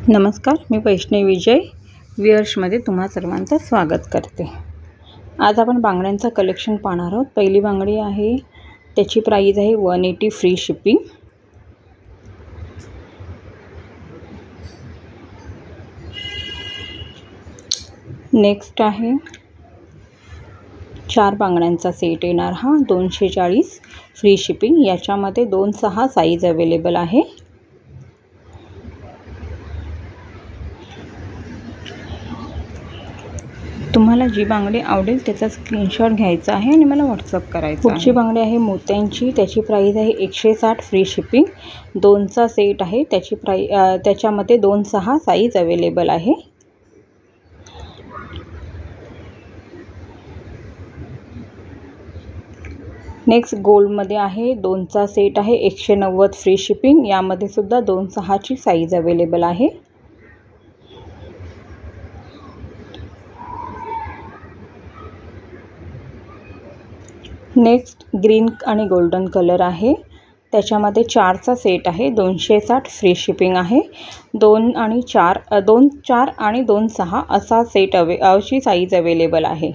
नमस्कार, मी वैष्णवी विजय विअर्समध्ये तुम्हा सर्वांचं स्वागत करते। आज आपण बांगड्यांचा कलेक्शन पाहणार आहोत। पहिली बांगडी आहे, त्याची प्राइस आहे 180 फ्री शिपिंग। नेक्स्ट आहे 4 बांगड्यांचा सेट येणार हा 240 फ्री शिपिंग। याच्यामध्ये 2-6 साइज अवेलेबल आहे। तुम्हाला जी बांगडी आवडेल त्याचा स्क्रीनशॉट घ्यायचा आहे आणि मला व्हॉट्सअप करायचा आहे। पुढची बांगडी आहे मोत्यांची, त्याची प्राइस आहे 160 फ्री शिपिंग। 2चा सेट आहे, त्याच्यामध्ये 2-6 साइज अवेलेबल आहे। नेक्स्ट गोल्डमध्ये आहे, 2चा सेट आहे 190 फ्री शिपिंग। यामध्ये सुद्धा 2-6 ची साइज अवेलेबल आहे। नेक्स्ट ग्रीन आणि गोल्डन कलर आहे, त्याच्यामध्ये 4चा सेट आहे 260 फ्री शिपिंग आहे। 2 आणि 4 आणि 2-6 असा सेट अशी साइज अवेलेबल आहे।